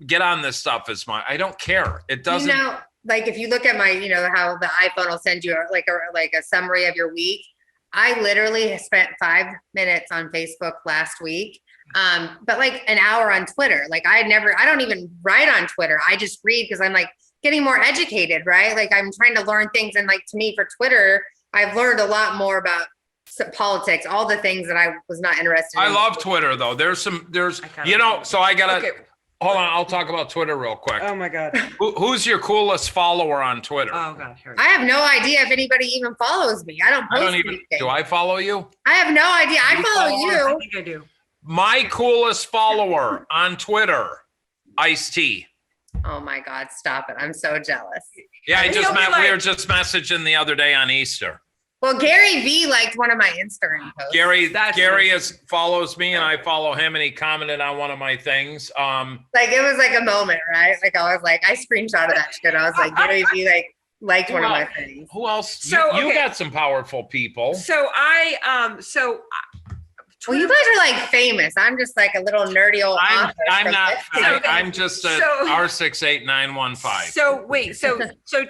get on this stuff as much. I don't care. It doesn't. You know, like if you look at my, you know, how the iPhone will send you like a summary of your week. I literally spent 5 minutes on Facebook last week. But like an hour on Twitter. Like I don't even write on Twitter. I just read because I'm like getting more educated, right? Like I'm trying to learn things. And like to me for Twitter, I've learned a lot more about politics, all the things that I was not interested in. I love Twitter though. There's, you know, so I gotta, hold on. I'll talk about Twitter real quick. Oh my God. Who's your coolest follower on Twitter? Oh God. I have no idea if anybody even follows me. I don't post anything. Do I follow you? I have no idea. I follow you. I think I do. My coolest follower on Twitter, Ice-T. Oh my God, stop it. I'm so jealous. Yeah, we were just messaging the other day on Easter. Well, Gary V liked one of my Instagram posts. Gary follows me and I follow him, and he commented on one of my things. Like it was like a moment, right? Like I was like, I screenshotted that shit. I was like, Gary V liked one of my things. Who else? So, you got some powerful people. Well, you guys are like famous. I'm just like a little nerdy old. I'm not. I'm just a R68915. So wait, so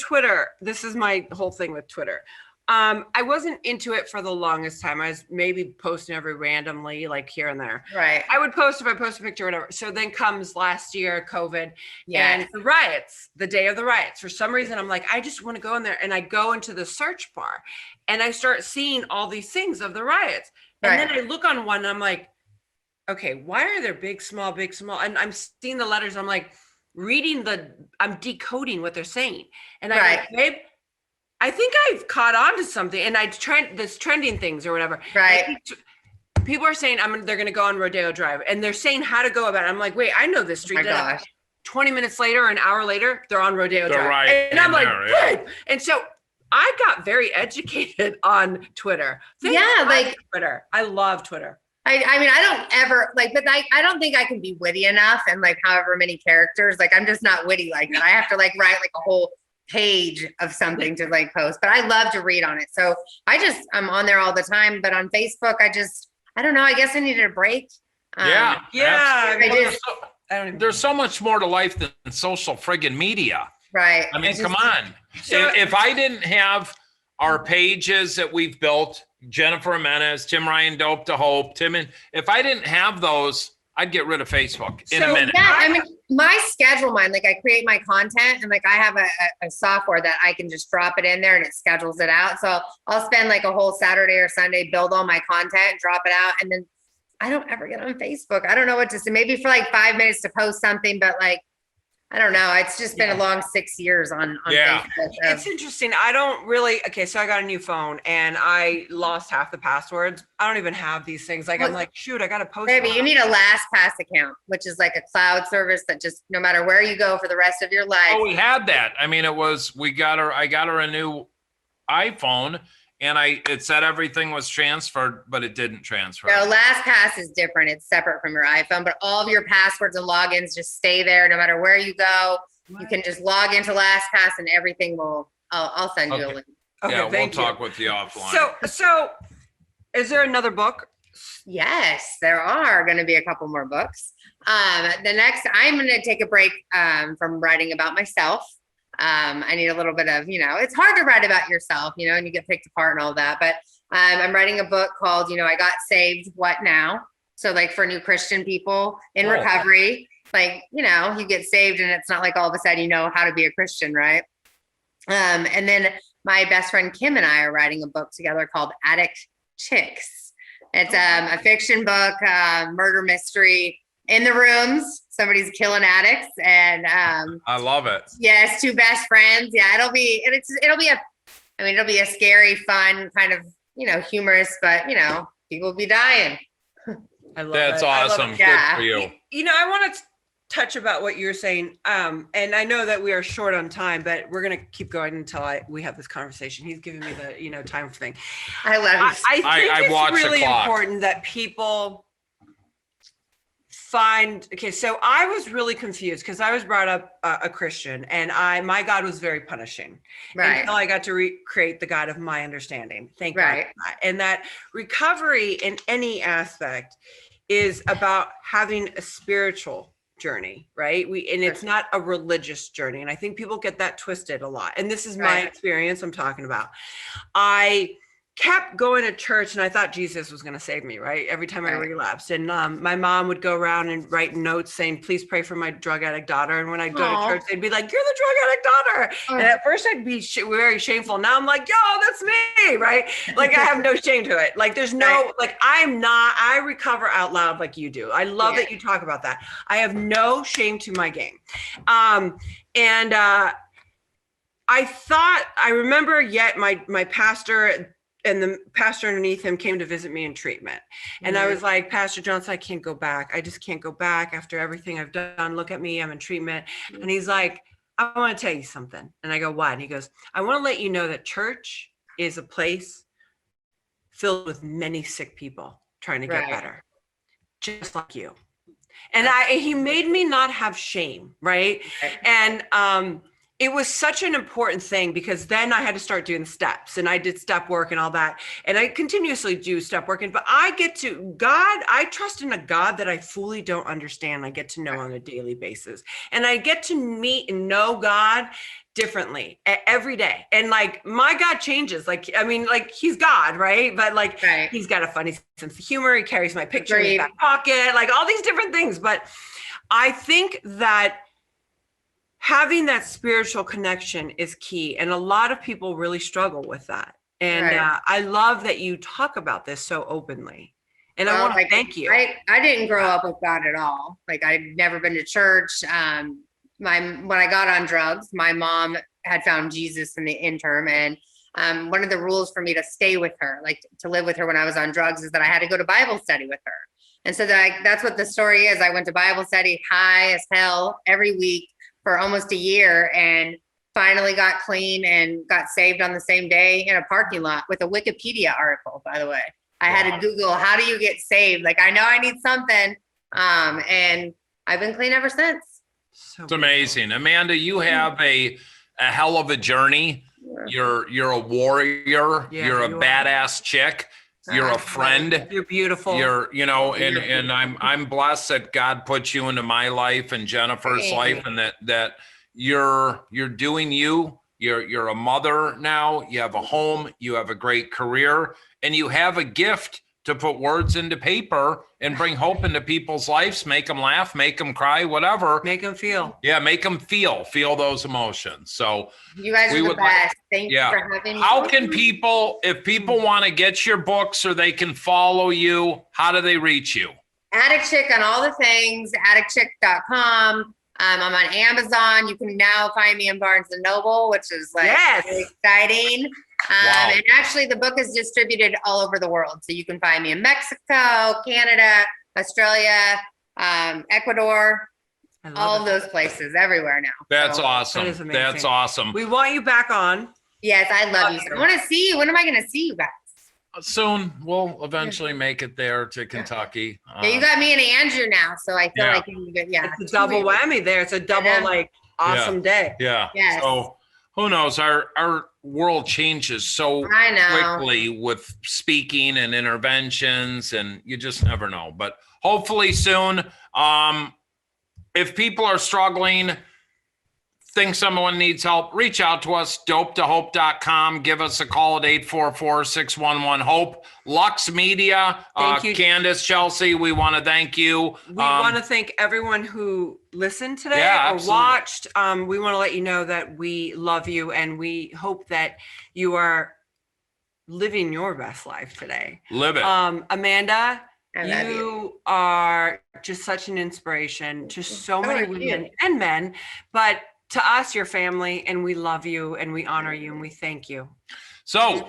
Twitter. This is my whole thing with Twitter. I wasn't into it for the longest time. I was maybe posting every randomly, like here and there. Right. I would post if I post a picture, whatever. So then comes last year, COVID, and the riots, the day of the riots. For some reason, I'm like, I just want to go in there, and I go into the search bar, and I start seeing all these things of the riots. And then I look on one and I'm like, okay, why are there big, small? And I'm seeing the letters. I'm like I'm decoding what they're saying. And I'm like, babe, I think I've caught on to something. And this trending things or whatever. Right. People are saying they're going to go on Rodeo Drive, and they're saying how to go about it. I'm like, wait, I know this street. Oh my gosh. 20 minutes later, an hour later, they're on Rodeo Drive. Right. And I'm like, good. And so I got very educated on Twitter. Twitter. I love Twitter. I mean, I don't ever but I don't think I can be witty enough and like however many characters. Like I'm just not witty like that. I have to like write like a whole page of something to like post. But I love to read on it. So I'm on there all the time. But on Facebook, I don't know. I guess I needed a break. There's so much more to life than social friggin' media. Right. I mean, come on. If I didn't have our pages that we've built, Jennifer Jimenez, Tim Ryan Dope to Hope, if I didn't have those, I'd get rid of Facebook in a So, minute. Yeah, I mean, my schedule mine, like I create my content and like I have a software that I can just drop it in there and it schedules it out. So I'll spend like a whole Saturday or Sunday, build all my content, drop it out. And then I don't ever get on Facebook. I don't know what to say. Maybe for like 5 minutes to post something, but like, I don't know. It's just been a long 6 years on Yeah. Facebook. It's interesting. I don't really, okay, so I got a new phone and I lost half the passwords. I don't even have these things. Like, I'm like, shoot, I got to post. Maybe one. you need a LastPass account, which is like a cloud service that just no matter where you go for the rest of your life. Oh, we had that. I mean, I got her a new iPhone, and it said everything was transferred, but it didn't transfer. No, LastPass is different. It's separate from your iPhone, but all of your passwords and logins just stay there no matter where you go. You can just log into LastPass and everything I'll send you a link. Okay, Yeah, we'll thank you. talk with you offline. So is there another book? Yes, there are going to be a couple more books. The next, I'm going to take a break from writing about myself. I need a little bit of, it's hard to write about yourself, and you get picked apart and all that. But I'm writing a book called, I Got Saved, What Now? So like for new Christian people in recovery, like, you get saved and it's not like all of a sudden you know how to be a Christian, right? And then my best friend Kim and I are writing a book together called Addict Chicks. It's a fiction book, murder mystery. In the rooms, somebody's killing addicts, and I love it. Yes, two best friends. Yeah, it'll be a scary, fun, kind of humorous, but people will be dying. I love That's it. awesome. Yeah. Good for you. I want to touch about what you're saying. And I know that we are short on time, but we're going to keep going until we have this conversation. He's giving me the, time thing. I love it. I think watch the it's really clock. important that people so I was really confused because I was brought up a Christian and my God was very punishing until I got to recreate the God of my understanding. Thank God for that. And that recovery in any aspect is about having a spiritual journey, right? It's not a religious journey. And I think people get that twisted a lot. And this is my experience I'm talking about. I kept going to church and I thought Jesus was going to save me, right? Every time I relapsed. And my mom would go around and write notes saying, please pray for my drug addict daughter. And when I'd go to church, they'd be like, you're the drug addict daughter. And at first I'd be very shameful. Now I'm like, yo, that's me, right? Like I have no shame to it. Like there's no, I recover out loud like you do. I love that you talk about that. I have no shame to my game. I remember my pastor and the pastor underneath him came to visit me in treatment. And I was like, Pastor Johnson, I can't go back. I just can't go back after everything I've done. Look at me, I'm in treatment. And he's like, I want to tell you something. And I go, what? And he goes, I want to let you know that church is a place filled with many sick people trying to get better, just like you. And he made me not have shame, right? And it was such an important thing because then I had to start doing steps and I did step work and all that. And I continuously do step work. But I trust in a God that I fully don't understand. I get to know on a daily basis. And I get to meet and know God differently every day. And like my God changes. He's God, right? But he's got a funny sense of humor. He carries my picture in his back pocket, like all these different things. But I think that having that spiritual connection is key. And a lot of people really struggle with that. And I love that you talk about this so openly. And I want to thank you. I didn't grow up with God at all. Like I'd never been to church. When I got on drugs, my mom had found Jesus in the interim. And one of the rules for me to stay with her, like to live with her when I was on drugs, is that I had to go to Bible study with her. And so that's what the story is. I went to Bible study high as hell every week for almost a year and finally got clean and got saved on the same day in a parking lot with a Wikipedia article, by the way. I had to Google, how do you get saved? Like, I know I need something. And I've been clean ever since. It's amazing. Amanda, you have a hell of a journey. You're a warrior. You're a badass chick. You're a friend. You're beautiful. And I'm blessed that God put you into my life and Jennifer's life, and that you're doing you. You're a mother now. You have a home. You have a great career, and you have a gift to put words into paper and bring hope into people's lives, make them laugh, make them cry, whatever. Make them feel. Yeah, make them feel those emotions. So you guys are the best. Thank you for having me. How can people, if people want to get your books or they can follow you, how do they reach you? Addict Chick on all the things, addictchick.com. I'm on Amazon. You can now find me in Barnes & Noble, which is like really exciting. Wow. And actually the book is distributed all over the world. So you can find me in Mexico, Canada, Australia, Ecuador, all of those places, everywhere now. That's so, awesome. That is amazing. That's awesome. We want you back on. Yes, I love you. I want to see you. When am I going to see you guys? Soon. We'll eventually make it there to Kentucky. Yeah, you got me and Andrew now, so I feel like it's a double whammy there. It's a double awesome day. Yeah. Yes. So who knows? Our world changes so quickly with speaking and interventions, and you just never know. But hopefully soon. If people are struggling, think someone needs help, reach out to us, dopetohope.com. Give us a call at 844-611-HOPE. Lux Media, Candace, Chelsea, we want to thank you. We want to thank everyone who listened today or watched. We want to let you know that we love you and we hope that you are living your best life today. Live it. Amanda, you are just such an inspiration to so many women and men, but to us, your family, and we love you and we honor you and we thank you. So,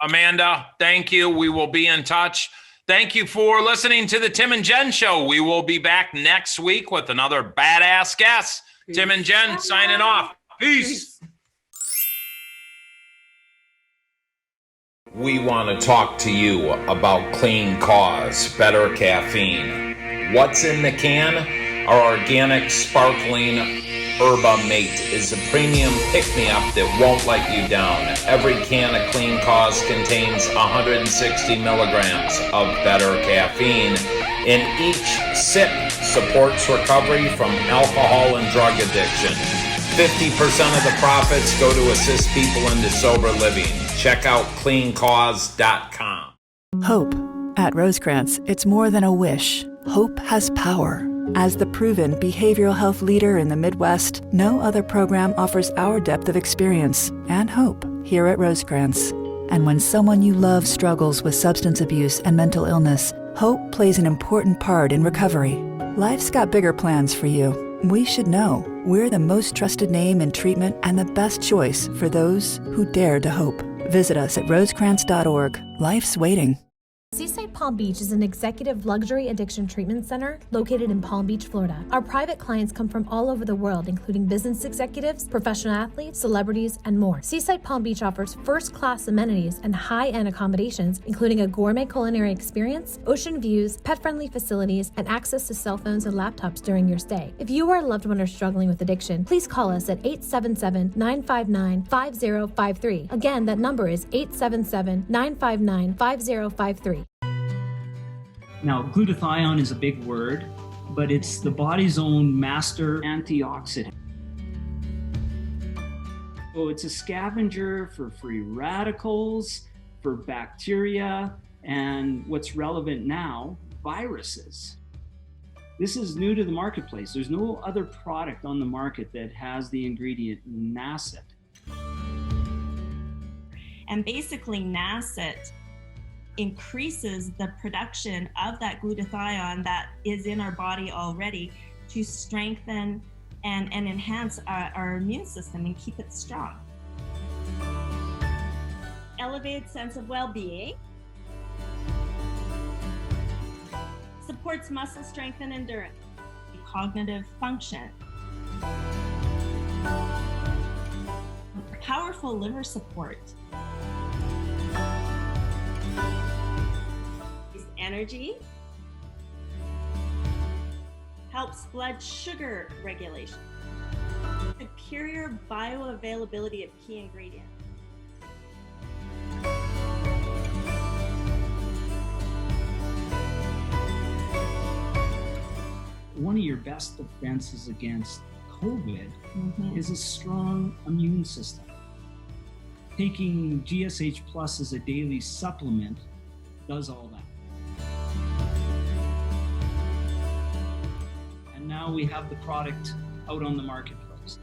Amanda, thank you. We will be in touch. Thank you for listening to the Tim and Jen Show. We will be back next week with another badass guest. Peace. Tim and Jen signing off. Peace. We want to talk to you about Clean Cause, better caffeine. What's in the can? Our organic, sparkling Herba Mate is a premium pick-me-up that won't let you down. Every can of Clean Cause contains 160 milligrams of better caffeine, and each sip supports recovery from alcohol and drug addiction. 50% of the profits go to assist people into sober living. Check out cleancause.com. Hope. At Rosecrans, it's more than a wish. Hope has power. As the proven behavioral health leader in the Midwest, no other program offers our depth of experience and hope here at Rosecrans. And when someone you love struggles with substance abuse and mental illness, hope plays an important part in recovery. Life's got bigger plans for you. We should know. We're the most trusted name in treatment and the best choice for those who dare to hope. Visit us at rosecrans.org. Life's waiting. Seaside Palm Beach is an executive luxury addiction treatment center located in Palm Beach, Florida. Our private clients come from all over the world, including business executives, professional athletes, celebrities, and more. Seaside Palm Beach offers first-class amenities and high-end accommodations, including a gourmet culinary experience, ocean views, pet-friendly facilities, and access to cell phones and laptops during your stay. If you or a loved one are struggling with addiction, please call us at 877-959-5053. Again, that number is 877-959-5053. Now, glutathione is a big word, but it's the body's own master antioxidant. So it's a scavenger for free radicals, for bacteria, and what's relevant now, viruses. This is new to the marketplace. There's no other product on the market that has the ingredient NACET. And basically NACET increases the production of that glutathione that is in our body already to strengthen and enhance our immune system and keep it strong. Elevated sense of well-being, supports muscle strength and endurance, cognitive function, powerful liver support, energy, helps blood sugar regulation, superior bioavailability of key ingredients. One of your best defenses against COVID is a strong immune system. Taking GSH Plus as a daily supplement does all that. now we have the product out on the marketplace.